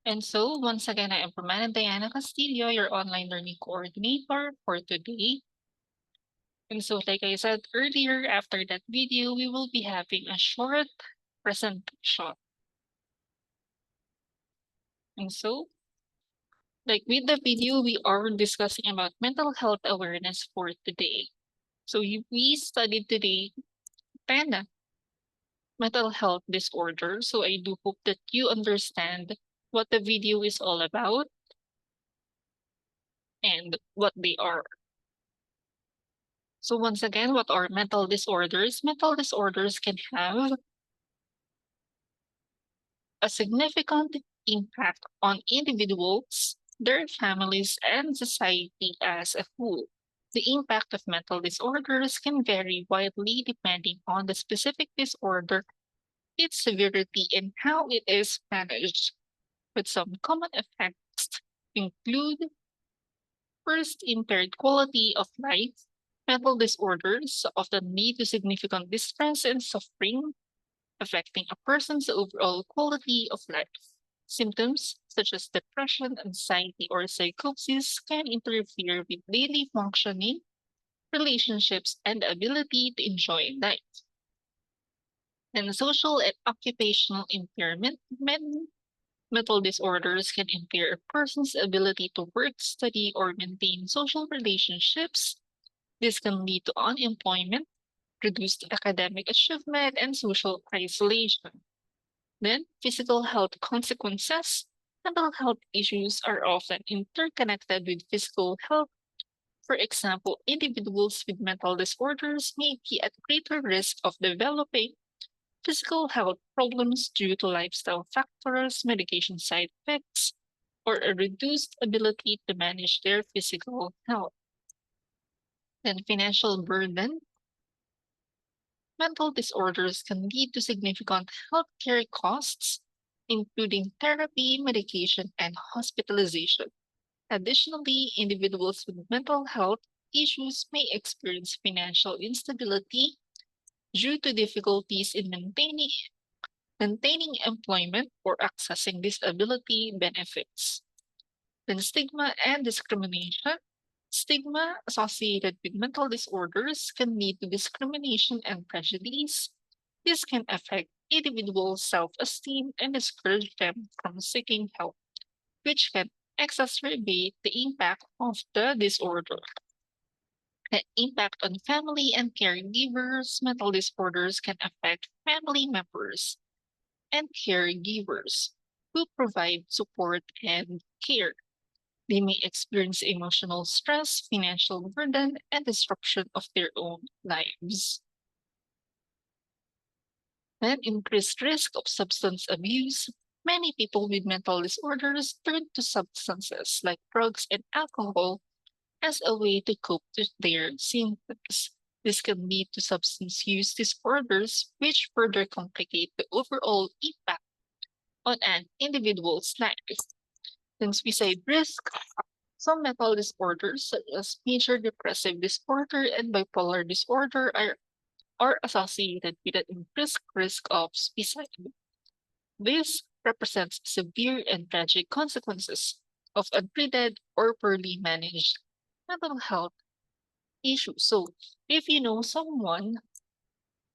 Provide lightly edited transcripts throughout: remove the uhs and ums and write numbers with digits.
And so, once again, I am Romana Diana Castillo, your online learning coordinator for today. And so, like I said earlier, after that video, we will be having a short presentation. And so, like with the video, we are discussing about mental health awareness for today. So, we studied today 10 mental health disorders. So, I do hope that you understand what the video is all about and what they are. So once again, what are mental disorders? Mental disorders can have a significant impact on individuals, their families, and society as a whole. The impact of mental disorders can vary widely depending on the specific disorder, its severity, and how it is managed. But some common effects include first, impaired quality of life. Mental disorders often lead to significant distress and suffering, affecting a person's overall quality of life. Symptoms such as depression, anxiety, or psychosis can interfere with daily functioning, relationships, and the ability to enjoy life. And social and occupational impairment. Mental disorders can impair a person's ability to work, study, or maintain social relationships. This can lead to unemployment, reduced academic achievement, and social isolation. Then, physical health consequences. Mental health issues are often interconnected with physical health. For example, individuals with mental disorders may be at greater risk of developing physical health problems due to lifestyle factors, medication side effects, or a reduced ability to manage their physical health. Then, financial burden. Mental disorders can lead to significant healthcare costs, including therapy, medication, and hospitalization. Additionally, individuals with mental health issues may experience financial instability due to difficulties in maintaining employment or accessing disability benefits. Then stigma and discrimination. Stigma associated with mental disorders can lead to discrimination and prejudice. This can affect individuals' self esteem and discourage them from seeking help, which can exacerbate the impact of the disorder. The impact on family and caregivers. Mental disorders can affect family members and caregivers who provide support and care. They may experience emotional stress, financial burden, and disruption of their own lives. And increased risk of substance abuse. Many people with mental disorders turn to substances like drugs and alcohol as a way to cope with their symptoms. This can lead to substance use disorders, which further complicate the overall impact on an individual's life. Since we say risk, some mental disorders, such as major depressive disorder and bipolar disorder, are associated with an increased risk of suicide. This represents severe and tragic consequences of untreated or poorly managed mental health issues. So, if you know someone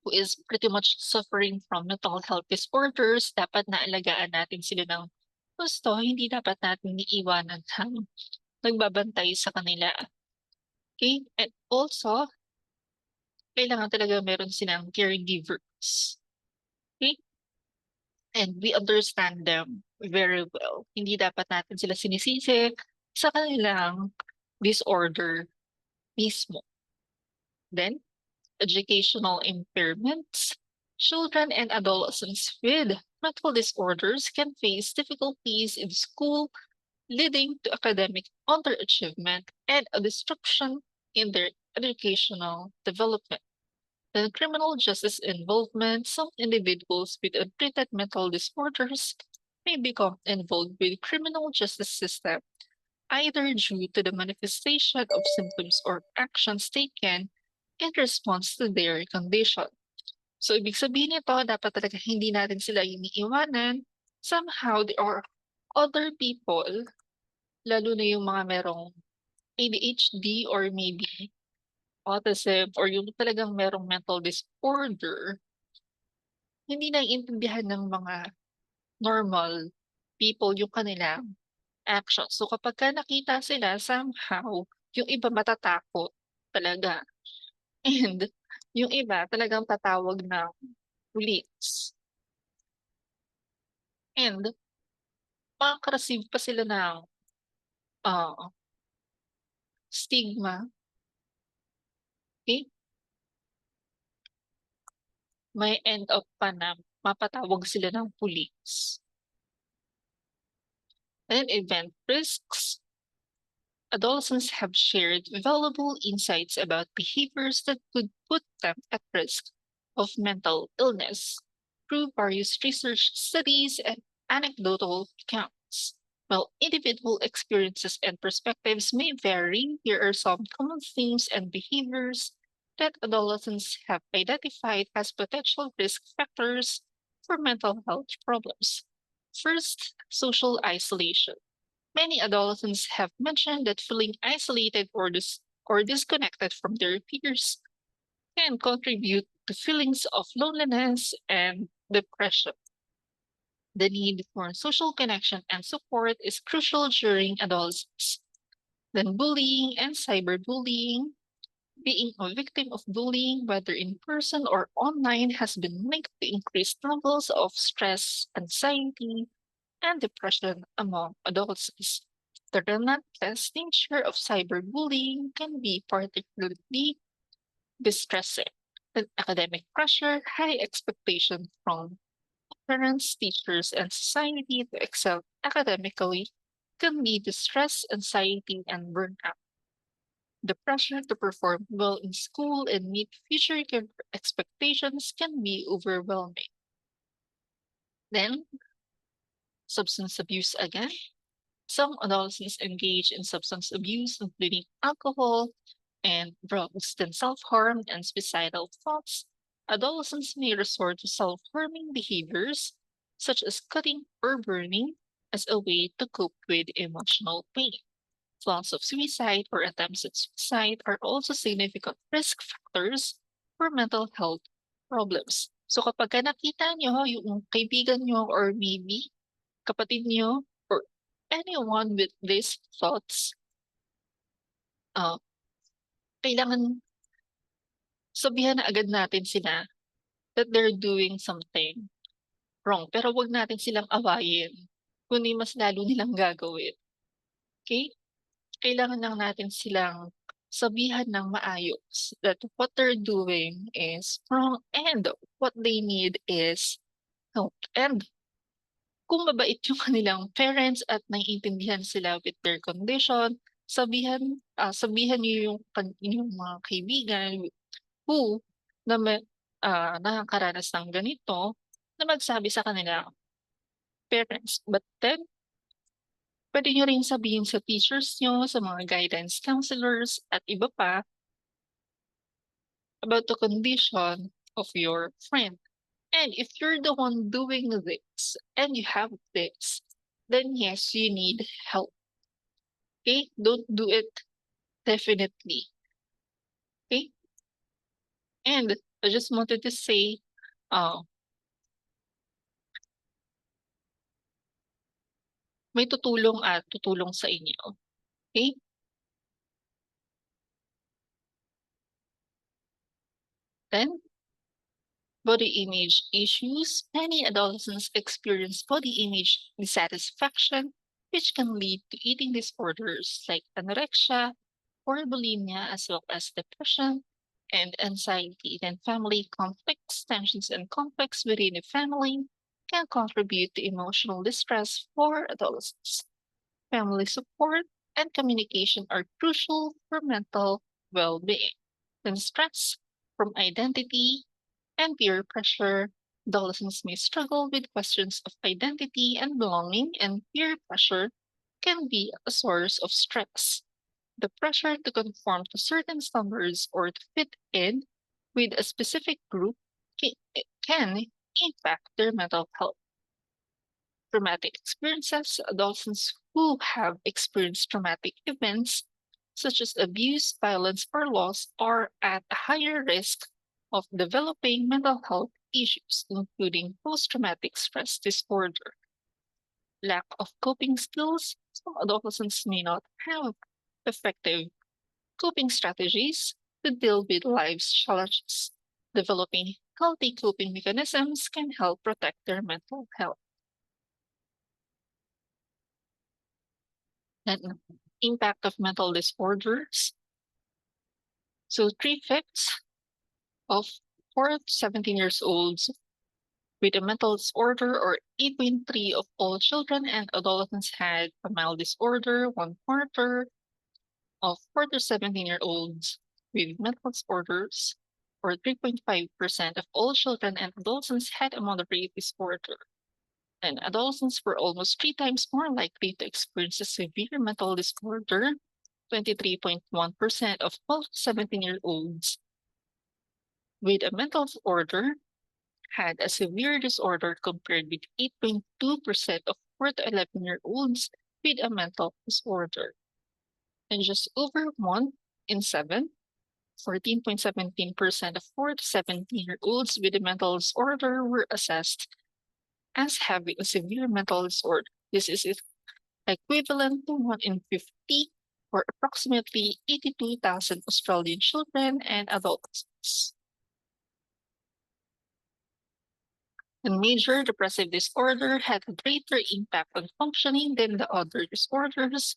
who is pretty much suffering from mental health disorders, dapat naalagaan natin sila ng gusto. Hindi dapat natin iiwanan ng nagbabantay sa kanila. Okay? And also, kailangan talaga meron silang caregivers. Okay? And we understand them very well. Hindi dapat natin sila sinisisi sa kanilang disorder mismo. Then, educational impairments. Children and adolescents with mental disorders can face difficulties in school, leading to academic underachievement and a disruption in their educational development. In criminal justice involvement, some individuals with untreated mental disorders may become involved with criminal justice system either due to the manifestation of symptoms or actions taken in response to their condition. So, ibig sabihin nito, dapat talaga hindi natin sila iniiwanan. Somehow, they are Other people, lalo na yung mga merong ADHD or maybe autism or yung talagang merong mental disorder, hindi naiintindihan ng mga normal people yung kanilang actions. So kapagka nakita sila somehow, yung iba matatakot talaga and yung iba talagang tatawag ng police and makaka-receive pa sila ng, ah, stigma, okey? May end up pa na mapatawag sila ng police. And event risks. Adolescents have shared valuable insights about behaviors that could put them at risk of mental illness through various research studies and anecdotal accounts. While individual experiences and perspectives may vary, here are some common themes and behaviors that adolescents have identified as potential risk factors for mental health problems. First, social isolation. Many adolescents have mentioned that feeling isolated or disconnected from their peers can contribute to feelings of loneliness and depression. The need for social connection and support is crucial during adolescence. Then bullying and cyberbullying. Being a victim of bullying, whether in person or online, has been linked to increased levels of stress, anxiety, and depression among adolescents. The relentless nature of cyberbullying can be particularly distressing. And academic pressure, high expectation from parents, teachers, and society to excel academically can lead to stress, anxiety, and burnout. The pressure to perform well in school and meet future career expectations can be overwhelming. Then, substance abuse again. Some adolescents engage in substance abuse, including alcohol and drugs, then self harm and suicidal thoughts. Adolescents may resort to self harming behaviors, such as cutting or burning, as a way to cope with emotional pain. Thoughts of suicide or attempts at suicide are also significant risk factors for mental health problems. So kapag ka nakita nyo yung kaibigan nyo or maybe kapatid niyo or anyone with these thoughts, ah, kailangan sabihan na agad natin sila that they're doing something wrong. Pero 'wag natin silang awayin, kundi mas lalo nilang gagawin, okey? Kailangan lang natin silang sabihan ng maayos that what they're doing is wrong and what they need is help. And kung mabait yung kanilang parents at naiintindihan sila with their condition, sabihan niyo yung mga kaibigan who na nakakaranas ng ganito na magsabi sa kanilang parents. But then, puwede niyo ring sabihin sa teachers niyo, sa mga guidance counselors at iba pa about the condition of your friend. And if you're the one doing this and you have this, then yes, you need help. Okay? Don't do it definitely. Okay? And I just wanted to say, uh, may tutulong at tutulong sa inyo. Okay? Then, body image issues. Many adolescents experience body image dissatisfaction, which can lead to eating disorders like anorexia or bulimia, as well as depression and anxiety. Then, family conflicts, tensions, and conflicts within a family can contribute to emotional distress for adolescents. Family support and communication are crucial for mental well being. Then, stress from identity and peer pressure. Adolescents may struggle with questions of identity and belonging, and peer pressure can be a source of stress. The pressure to conform to certain standards or to fit in with a specific group can impact their mental health. traumatic experiences, adolescents who have experienced traumatic events such as abuse, violence, or loss are at a higher risk of developing mental health issues, including post traumatic stress disorder. Lack of coping skills, some adolescents may not have effective coping strategies to deal with life's challenges. Developing healthy coping mechanisms can help protect their mental health. And impact of mental disorders. So, three-fifths of 4 to 17 years olds with a mental disorder, or 8.3 of all children and adolescents had a mild disorder. One quarter of 4 to 17-year-olds with mental disorders, or 3.5% of all children and adolescents had a moderate disorder. And adolescents were almost 3 times more likely to experience a severe mental disorder. 23.1% of all 17-year-olds with a mental disorder had a severe disorder compared with 8.2% of 4 to 11-year-olds with a mental disorder. And just over 1 in 7, 14.17% of 4 to 17-year-olds with a mental disorder were assessed as having a severe mental disorder. This is equivalent to 1 in 50, or approximately 82,000 Australian children and adults. And major depressive disorder had a greater impact on functioning than the other disorders,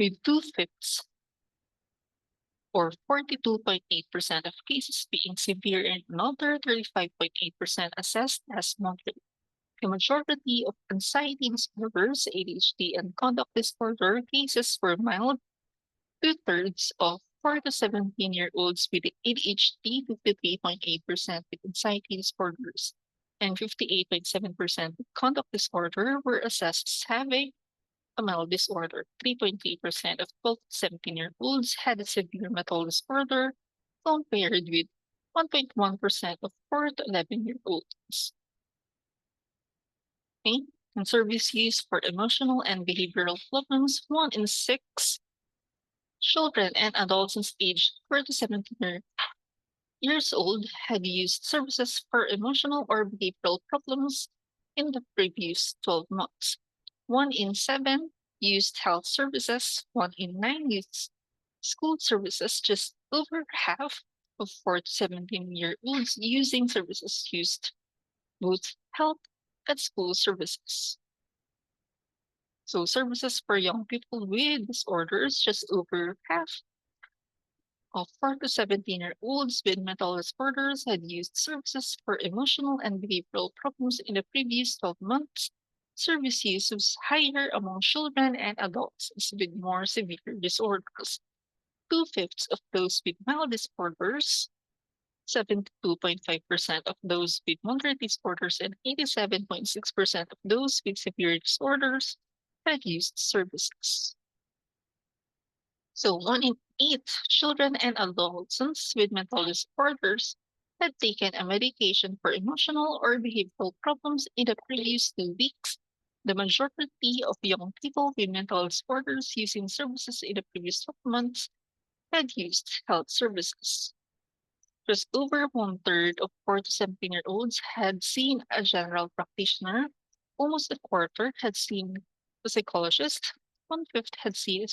with two-fifths, or 42.8% of cases being severe and another 35.8% assessed as moderate. The majority of anxiety disorders, ADHD, and conduct disorder cases were mild. Two-thirds of 4 to 17-year-olds with ADHD, 53.8% with anxiety disorders, and 58.7% with conduct disorder were assessed as having a mild disorder. 3.3% of 12 to 17-year-olds had a severe mental disorder, compared with 1.1% of 4 to 11-year-olds. Okay. And service use for emotional and behavioral problems, 1 in 6 children and adolescents aged 4 to 17 years old had used services for emotional or behavioral problems in the previous 12 months. 1 in 7 used health services, 1 in 9 used school services. Just over half of 4 to 17-year-olds using services used both health and school services. So services for young people with disorders, just over half of 4 to 17-year-olds with mental disorders had used services for emotional and behavioral problems in the previous 12 months. Service use was higher among children and adults with more severe disorders. Two-fifths of those with mild disorders, 72.5% of those with moderate disorders, and 87.6% of those with severe disorders had used services. So 1 in 8 children and adolescents with mental disorders had taken a medication for emotional or behavioral problems in the previous 2 weeks. The majority of young people with mental disorders using services in the previous 12 months had used health services. Just over 1/3 of 4 to 17-year-olds had seen a general practitioner. Almost a quarter had seen a psychologist. One-fifth had seen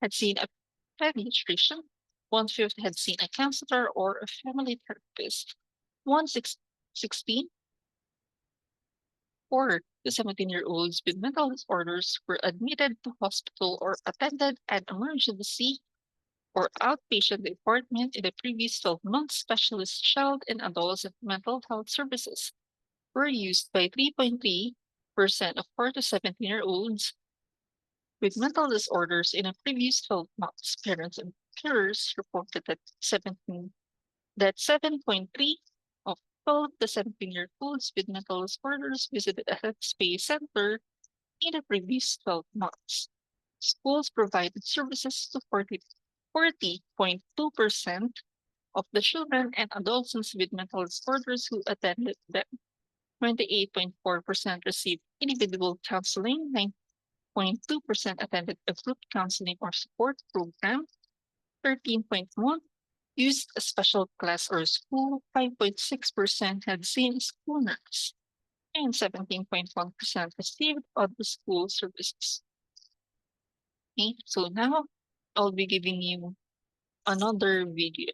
a pediatrician. One-fifth had seen a counselor or a family therapist. 16 4 to 17-year-olds with mental disorders were admitted to hospital or attended an emergency or outpatient department in the previous 12 months. Specialist child and adolescent mental health services were used by 3.3% of 4 to 17-year-olds with mental disorders in the previous 12 months. Parents and carers reported that 7.3 of 12 to 17-year-olds with mental disorders visited a headspace center in the previous 12 months. Schools provided services to 40.2% of the children and adolescents with mental disorders who attended them. 28.4% received individual counseling, 9.2% attended a group counseling or support program, 13.1 used a special class or school, 5.6% had seen a school nurse, and 17.1% received other school services. Okay, so now I'll be giving you another video.